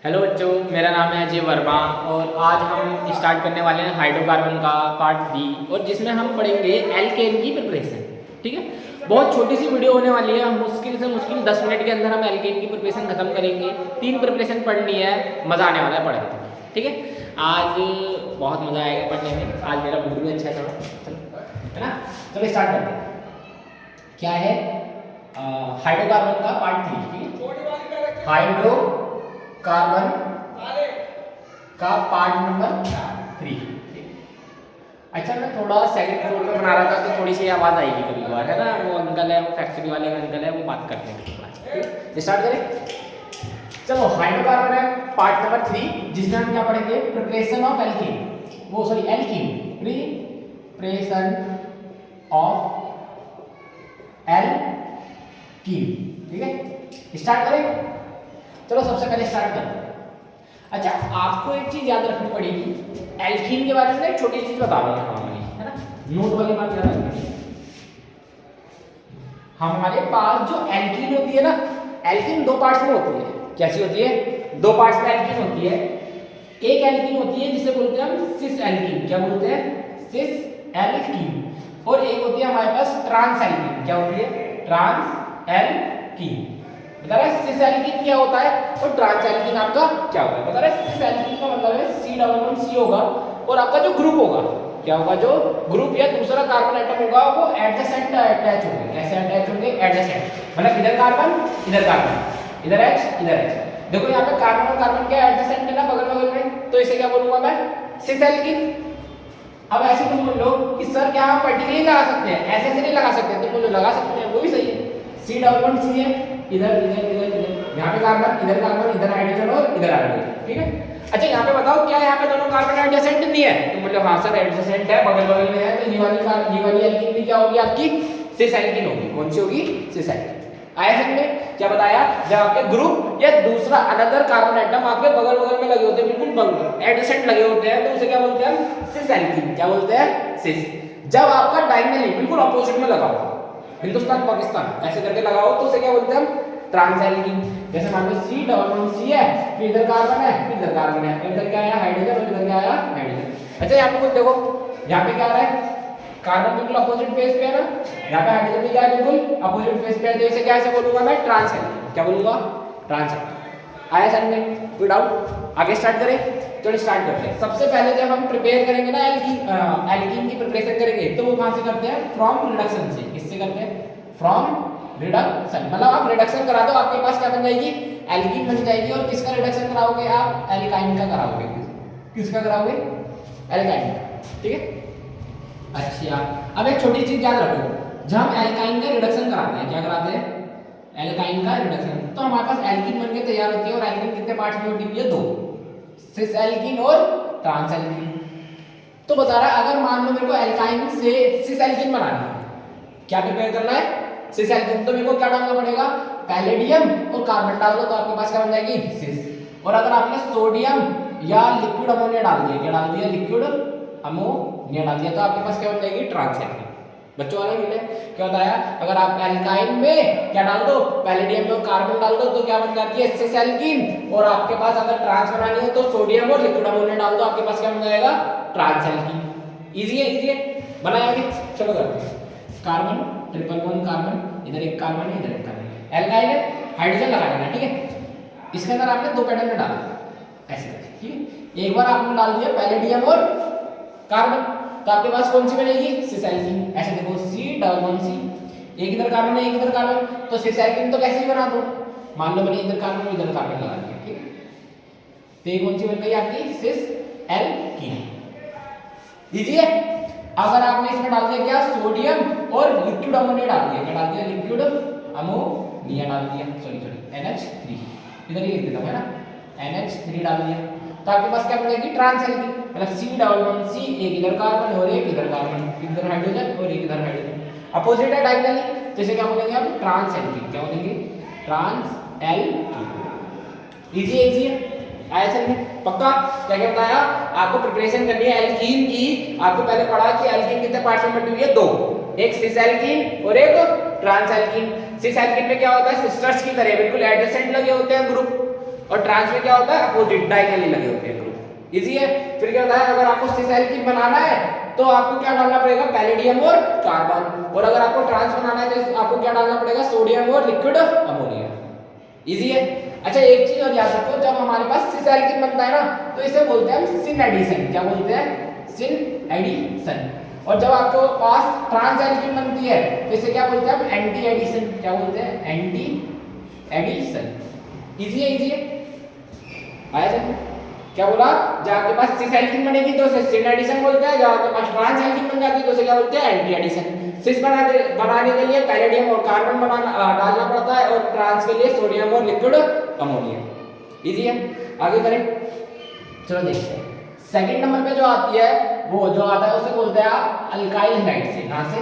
Hello बच्चों, मेरा नाम है अजय वर्मा और आज हम स्टार्ट करने वाले हैं हाइड्रोकार्बन का पार्ट 3 और जिसमें हम पढ़ेंगे एल्केन की प्रिपरेशन। ठीक है, बहुत छोटी सी वीडियो होने वाली है। हम मुश्किल से मुश्किल 10 मिनट के अंदर हम एल्केन की प्रिपरेशन खत्म करेंगे। 3 प्रिपरेशन पढ़नी है, मज़ा आने वाला है पढ़ के। ठीक है, आज बहुत मज़ा आएगा पढ़ने में। आज मेरा मूड भी अच्छा है थोड़ा, चलो है ना। चलो स्टार्ट करते हैं। क्या है हाइड्रोकार्बन का पार्ट 3। ठीक है, हाइड्रो कार्बन का पार्ट नंबर 3। अच्छा, मैं थोड़ा सेकंड फ्लोर पे बना रहा था तो थोड़ी सी आवाज़ आएगी कभी कभार, है ना। वो अंकल है, वो फैक्ट्री वाले का अंकल है, वो बात करते हैं। स्टार्ट करें। चलो, हाइड्रोकार्बन है पार्ट नंबर 3, जिसमें हम क्या पढ़ेंगे, प्रिपरेशन ऑफ एल्कीन। वो sorry alkene, preparation of alkene. ठीक है, स्टार्ट करें। चलो सबसे पहले स्टार्ट करते हैं। अच्छा, आपको एक चीज याद रखनी पड़ेगी। एल्कीन के बारे में एक छोटी चीज बता रहा हूँ नॉर्मली, है ना। नोट वाली बात याद रखनी। हमारे पास जो एल्कीन होती है ना, एल्कीन दो पार्ट्स में होती है। कैसी होती है? दो पार्ट्स में एल्कीन होती है। एक एल्कीन होती है जिसे बोलते हैं हम सिस एल्कीन। क्या बोलते हैं? Cis alkene. और एक होती है हमारे पास ट्रांस एल्कीन। क्या होती है? Trans alkyne. बता रहे सिस एल्कीन क्या होता है और ट्रांस एल्कीन आपका क्या होता है। बता रहे सिस एल्कीन का मतलब है C होगा और आपका जो ग्रुप होगा क्या होगा, जो ग्रुप या दूसरा कार्बन एटम होगा वो एडजेसेंट अटैच होंगे। कैसे अटैच होंगे? एडजेसेंट, मतलब इधर कार्बन इधर कार्बन, इधर H इधर H। देखो यहाँ पे कार्बन और कार्बन क्या एडजेसेंट है ना, बगल बगल में, तो इसे क्या बोलूंगा मैं? Cis alkene. अब ऐसे तुम बोल लो कि सर क्या हम पर्टिकुलरली लगा सकते हैं? ऐसे से नहीं लगा सकते। तुम बोलो लगा सकते हैं, वो भी सही है। C है, इधर इधर इधर इधर, यहाँ पे कार्बन इधर हाइड्रोजन और इधर हाइड्रोजन। ठीक है। अच्छा, यहाँ पे बताओ क्या यहाँ पे दोनों कार्बन एडजेसेंट नहीं है? तुम बोलो हाँ सर एडजेसेंट है, बगल बगल में है, तो ये वाली एल्कीन भी क्या होगी आपकी? सिस एल्कीन होगी। कौन सी होगी? Cis alkene. आया समझ में? क्या बताया? जब आपके ग्रुप या दूसरा अनदर कार्बन एटम आपके बगल बगल में लगे होते हैं, बिल्कुल बगल एडजेसेंट लगे होते हैं, तो उसे क्या बोलते हैं? Cis alkene. क्या बोलते हैं? सिस। जब आपका डायगोनली बिल्कुल ऑपोजिट में लगा हो, हिंदुस्तान पाकिस्तान ऐसे करके लगाओ, तो उसे क्या बोलते हैं? Trans alkyne. जैसे मान लो C है, फिर इधर कार्बन है, फिर इधर कार्बन है, इधर क्या आया? हाइड्रोजन, और इधर क्या आया? हाइड्रोजन। अच्छा, यहाँ पे कुछ देखो, यहाँ पे क्या आ रहा है? कार्बन बिल्कुल अपोजिट फेस पे है ना, यहाँ पे हाइड्रोजन भी क्या है? बिल्कुल अपोजिट फेस पे है, तो इसे क्या ऐसे बोलूंगा मैं? Trans alkene. क्या बोलूंगा? Trans alkene. आया समझ में? कोई डाउट? आगे स्टार्ट करें। चलो स्टार्ट करते हैं। सबसे पहले जब हम प्रिपेयर करेंगे ना एल्कीन की प्रिपरेशन करेंगे, तो वो कहां से करते हैं? फ्रॉम रिडक्शन से। किससे करते हैं? From reduction. मतलब आप रिडक्शन करा दो, आपके पास क्या बन जाएगी? एल्कीन बन जाएगी। और किसका रिडक्शन कराओगे आप? एल्काइन का कराओगे। किसका कराओगे? एल्काइन का। ठीक है। अच्छा, अब एक छोटी चीज याद रखो, जब हम एल्काइन का रिडक्शन कराते हैं, क्या कराते हैं? एल्काइन का रिडक्शन, तो हमारे पास एल्कीन बनके तैयार होती है। और एल्कीन कितने पार्ट्स में होती है? 2, सिस एल्कीन और ट्रांस एल्कीन। तो बता रहा है, अगर मान लो मेरे को एल्काइन से सिस एल्कीन बनानी है, क्या प्रिपेयर करना है? Cis alkene. तो मेरे को क्या डालना पड़ेगा? पैलेडियम और कार्बन डाल दो, तो आपके पास क्या बन जाएगी? सिस। और अगर आपने सोडियम या लिक्विड अमोनिया डाल दिया, क्या डाल दिया? लिक्विड अमोनिया डाल दिया, तो आपके पास क्या बन जाएगी? Trans alkene. बच्चों वाला मिले क्या बताया? अगर आप एल्काइन में क्या डाल दो? पैलेडियम और कार्बन डाल दो, तो क्या बन जाती है? Cis alkene. और आपके पास अगर ट्रांस बनानी हो तो सोडियम और लिक्विड अमोनिया डाल दो, आपके पास क्या बन जाएगा? Trans alkene. इजी है, इजी है, बनाएंगे। चलो करते हैं। कार्बन, ट्रिपल बॉन्ड कार्बन, इधर एक कार्बन है, इधर एक कार्बन है, एल्काइन है, हाइड्रोजन लगा देना। ठीक है। इसके अंदर आपने 2 पेटर्न में डाला ऐसे करके। ठीक है। एक बार आपने डाल दिया पैलेडियम और कार्बन, तो आपके पास कौन सी बनेगी? Cis alkene. ऐसे देखो C, एक इधर कार्बन है, एक इधर कार्बन, तो सिस एल्कीन तो कैसे ही बना दो। मान लो मैंने इधर कार्बन और इधर कार्बन लगा दिया। ठीक है। तो ये कौन सी बन गई आपकी? Cis alkene. इजी है। अगर आपने इसमें डाल दिया क्या? सोडियम और लिक्विड अमोनिया डाल दिया, क्या डाल दिया? लिक्विड अमोनिया डाल दिया, सॉरी NH3, इधर ही लिख देता हूं, है ना, NH3 डाल दिया, तो आपके पास क्या बनेगी? Trans alkene. मतलब C, एक इधर कार्बन और एक इधर कार्बन, इधर हाइड्रोजन और एक इधर हाइड्रोजन, अपोजिट है डायगोनली, तो इसे क्या बोलेंगे आप? Trans alkene. क्या बोलेंगे? Trans alkene. इजी है, इजी है। आया समझ में? पक्का? क्या क्या बताया आपको? प्रिपरेशन करनी है एल्कीन की। आपको पहले पढ़ा कि एल्कीन कितने पार्ट्स में बटी हुई है? 2, एक सिस एल्कीन और एक ट्रांस एल्कीन। सिस एल्कीन में क्या होता है? सिस्टर्स की तरह बिल्कुल एडजेसेंट लगे होते हैं ग्रुप, और ट्रांस में क्या होता है, अपोजिट डायगोनली लगे होते हैं ग्रुप। इजी है। फिर क्या होता है, अगर आपको सिस एल्कीन बनाना है तो आपको क्या डालना पड़ेगा, पैलेडियम और कार्बन। और अगर आपको ट्रांस बनाना है तो आपको क्या डालना पड़ेगा, सोडियम और लिक्विड अमोनिया। इजी है। अच्छा एक चीज और याद रखो, जब हमारे पास सिस एल्कीन बनता है ना तो इसे बोलते हैं हम सिन एडिशन। क्या बोलते हैं, सिन एडिशन। और जब आपके पास ट्रांस एल्कीन बनती है तो इसे क्या बोलते हैं हम, एंटी एडिशन। क्या बोलते हैं, एंटी एडिशन। इजी है, इजी है। आया समझ? क्या बोला, जब आपके पास सिस एल्कीन बनेगी तो उसे सिन एडिशन बोलते हैं, जब आपके पास ट्रांस एल्कीन बन जाती है तो उसे क्या बोलते हैं, एंटी एडिशन। सिस बनाने के लिए पैलेडियम और कार्बन डालना पड़ता है, और ट्रांस के लिए सोडियम और लिक्विड अमोनिया। इजी है। आगे करें, चलो देखते हैं। सेकंड नंबर पे जो आती है, वो जो आता है उसे बोलते हैं आप अल्काइल हैलाइड से। कहां से,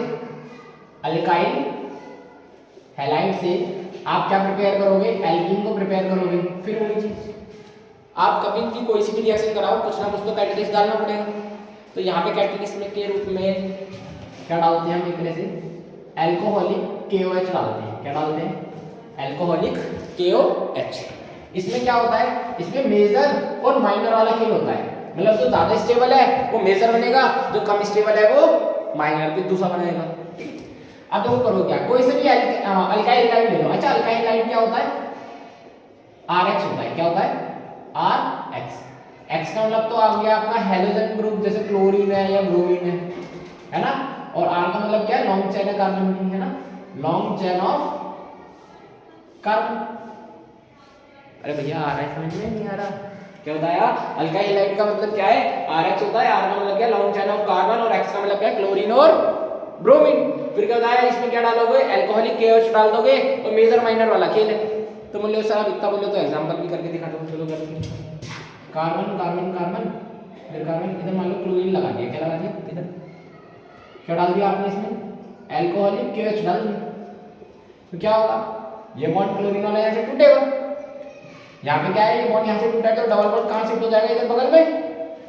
अल्काइल हैलाइड से आप क्या प्रिपेयर करोगे, एल्कीन को प्रिपेयर करोगे। फिर वही चीज, आप कभी भी कोई सी भी रिएक्शन कराओ, कुछ ना कुछ तो कैटलिस्ट डालना पड़ेगा। तो यहाँ पे कैटलिस्ट में के रूप में क्या डालते हैं हम, एक तरह से एल्कोहलिक KOH डालते हैं। क्या डालते हैं, एल्कोहलिक KOH। इसमें क्या होता है, इसमें मेजर और माइनर वाला खेल होता है। मतलब जो ज्यादा स्टेबल है वो मेजर बनेगा, जो कम स्टेबल है वो माइनर, फिर दूसरा बनेगा। अब देखो करो क्या, कोई से भी अल्काइल हैलाइड ले लो। अच्छा अल्काइल हैलाइड क्या होता है, RH होता है। क्या होता है, RH। X का मतलब तो आ गया आपका हैलोजन ग्रुप, जैसे क्लोरीन है या ब्रोमीन है ना। और R का मतलब क्या है, लॉन्ग चेन कार्बन, है ना, लॉन्ग चेन ऑफ कार्बन। अरे भैया RH समझ में नहीं आ रहा, क्या बताया, अल्काइल हैलाइड का मतलब क्या है, RH होता है, R का मतलब क्या है, लॉन्ग चेन ऑफ कार्बन, और X का मतलब क्या है, क्लोरीन और ब्रोमीन। फिर क्या बताया, इसमें क्या डालोगे, एल्कोहलिक KOH डाल दोगे, और मेजर माइनर वाला खेल है। तो बोले सर अब इतना बोले तो एग्जांपल भी करके दिखा दो। चलो करके, कार्बन कार्बन कार्बन, फिर कार्बन, इधर मान लो क्लोरीन लगा दिया। क्या लगा दिया, इधर क्या डाल दिया आपने, इसमें एल्कोहलिक KOH डाल दिया। तो क्या होगा, ये बॉन्ड क्लोरीन वाला यहाँ से टूटेगा। यहाँ पे क्या है, ये बॉन्ड यहाँ से टूटा तो डबल बॉन्ड कहाँ शिफ्ट हो जाएगा, इधर बगल में।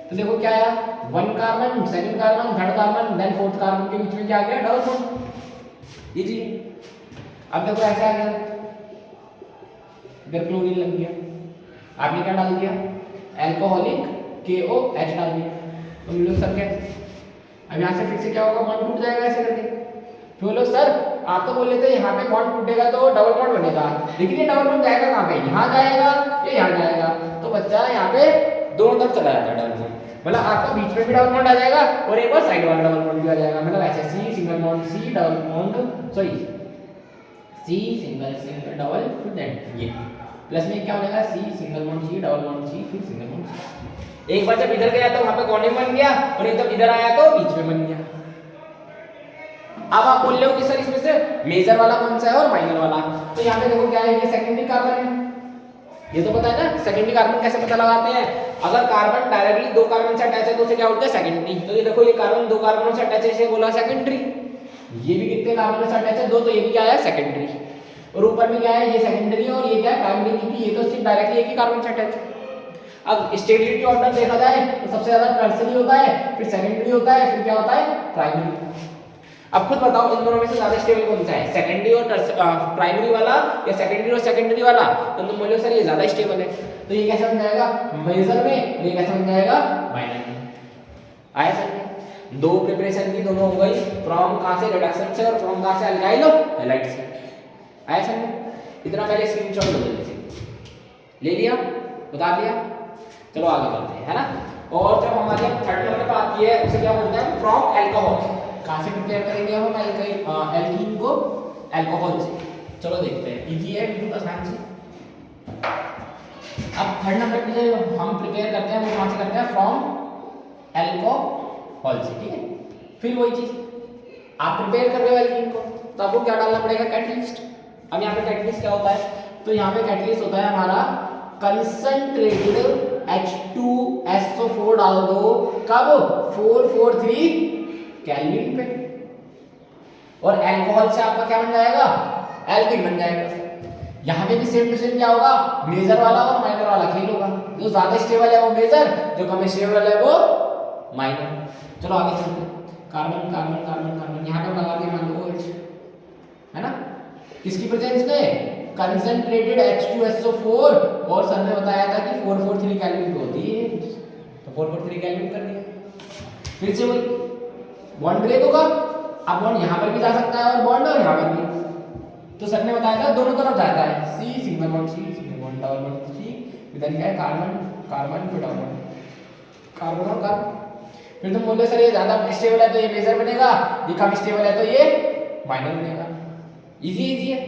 तो देखो क्या आया, 1 carbon, second carbon, third carbon, then fourth carbon के बीच में क्या आ गया, डबल बॉन्ड। इजी। अब देखो ऐसा आ गया, इधर क्लोरीन लग गया, आपने क्या डाल दिया, एल्कोहलिक KOH डाल दिया। तो हम लोग सर क्या, अब यहाँ से फिर से क्या होगा, बॉन्ड टूट जाएगा ऐसे करके। फिर बोलो सर आप तो बोले थे यहाँ पे बॉन्ड टूटेगा तो डबल बॉन्ड बनेगा, लेकिन ये डबल बॉन्ड जाएगा कहाँ पे, यहाँ जाएगा या यहाँ जाएगा। तो बच्चा यहाँ पे दोनों तरफ चला जाता है डबल बॉन्ड, मतलब आपका बीच में भी डबल बॉन्ड आ जाएगा और एक बार साइड वाला डबल बॉन्ड भी आ जाएगा। मतलब ऐसे C single bond C double bond, sorry C single single double, फिर देन ये प्लस में क्या बनेगा, C single bond C double bond C, फिर सिंगल बॉन्ड C। एक बार जब इधर गया तो वहां पे कॉर्नर बन गया, और एक जब इधर आया तो बीच में बन गया। अब आप बोल रहे हो कि सर इसमें से मेजर वाला कौन सा है और माइनर वाला, तो यहाँ पे देखो क्या है, ये सेकेंडरी कार्बन है। ये तो पता है ना सेकेंडरी कार्बन कैसे पता लगाते हैं, अगर कार्बन डायरेक्टली दो कार्बन से अटैच है तो उसे क्या बोलते हैं, सेकेंडरी। तो ये देखो ये कार्बन दो कार्बनों से अटैच है, इसे बोला सेकेंडरी। ये भी कितने कार्बन से अटैच है, दो, तो ये भी क्या है, सेकेंडरी। और ऊपर में क्या है, ये सेकेंडरी है और ये क्या है, प्राइमरी, क्योंकि ये तो सिर्फ डायरेक्टली एक ही कार्बन से अटैच है। अब स्टेबिलिटी ऑर्डर देखा जाए तो सबसे ज्यादा टर्सरी होता है, फिर सेकेंडरी होता है, फिर क्या होता है, प्राइमरी। अब खुद बताओ इन दोनों में से ज्यादा स्टेबल कौन सा है, सेकेंडरी और प्राइमरी वाला या सेकेंडरी और सेकेंडरी वाला। तो तुम बोलो सर ये ज्यादा स्टेबल है, तो ये कैसे बन जाएगा, मेजर में, और ये कैसे बन जाएगा, माइनर में। आया सर, दो प्रिपरेशन की दोनों हो गई, फ्रॉम कहां से, रिडक्शन से, और फ्रॉम कहां से, अल्काइल हैलाइड से। आया सर, इतना पहले स्क्रीनशॉट ले लीजिए, ले लिया, बता दिया। चलो आगे बढ़ते हैं, है ना। और जब हमारी थर्ड नंबर पे आती है उसे क्या बोलते हैं, फ्रॉम अल्कोहल। कहां से प्रिपेयर करेंगे हम एल्कीन को, अल्कोहल से। चलो देखते हैं, इजी है बिल्कुल आसान से। अब थर्ड नंबर पे जो हम प्रिपेयर करते हैं वो कहां से करते हैं, फ्रॉम अल्कोहल से, ठीक है। फिर वही चीज आप प्रिपेयर कर रहे हो एल्कीन को, तो आपको क्या डालना पड़ेगा, कैटलिस्ट। अब यहाँ पे कैटलिस्ट क्या होता है, तो यहाँ पे कैटलिस्ट होता है हमारा कंसंट्रेटेड H2SO4 डाल दो, कब, 443 केल्विन पे, और अल्कोहल से आपका क्या बन जाएगा, एल्कीन बन जाएगा। यहाँ पे भी सेम टू सेम क्या होगा, मेजर वाला और माइनर वाला खेल होगा। जो ज्यादा स्टेबल है वो मेजर, जो कम स्टेबल है वो माइनर। चलो आगे चलते हैं, कार्बन कार्बन कार्बन कार्बन, यहाँ पे लगा दिया मान लो OH, है ना, किसकी प्रेजेंस में, कंसंट्रेटेड H2SO4 और सर ने बताया था कि 443 केल्विन पे होती है, तो 443 केल्विन कर दिया। फिर से वही बॉन्ड ब्रेक होगा, अब बॉन्ड यहाँ पर भी जा सकता है और बॉन्ड और यहाँ पर भी, तो सर ने बताया था दोनों तरफ जाता है, C single bond double bond C, इधर क्या है कार्बन कार्बन फिर डबल बॉन्ड कार्बन और कार्बन। फिर तुम बोले सर ये ज्यादा स्टेबल है तो ये मेजर बनेगा, ये कम स्टेबल है तो ये माइनर बनेगा। इजी है।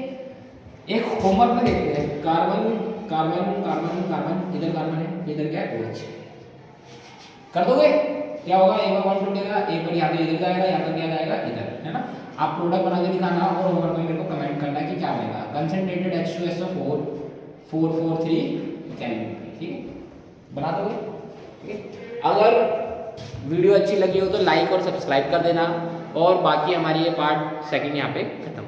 एक होमवर्क में देखते हैं, कार्बन कार्बन कार्बन कार्बन, इधर कार्बन है, इधर क्या है OH, कर दोगे क्या होगा, एक बार बॉन्ड टूटेगा, एक बार यहाँ पे इधर जाएगा, यहाँ पर क्या जाएगा इधर, है ना। आप प्रोडक्ट बना के दिखाना और होमवर्क में मेरे को कमेंट करना है कि क्या बनेगा, कंसंट्रेटेड H2SO4 443 केल्विन, ठीक है, बना दोगे, ठीक है। अगर वीडियो अच्छी लगी हो तो लाइक और सब्सक्राइब कर देना, और बाकी हमारी ये पार्ट सेकंड यहाँ पे खत्म।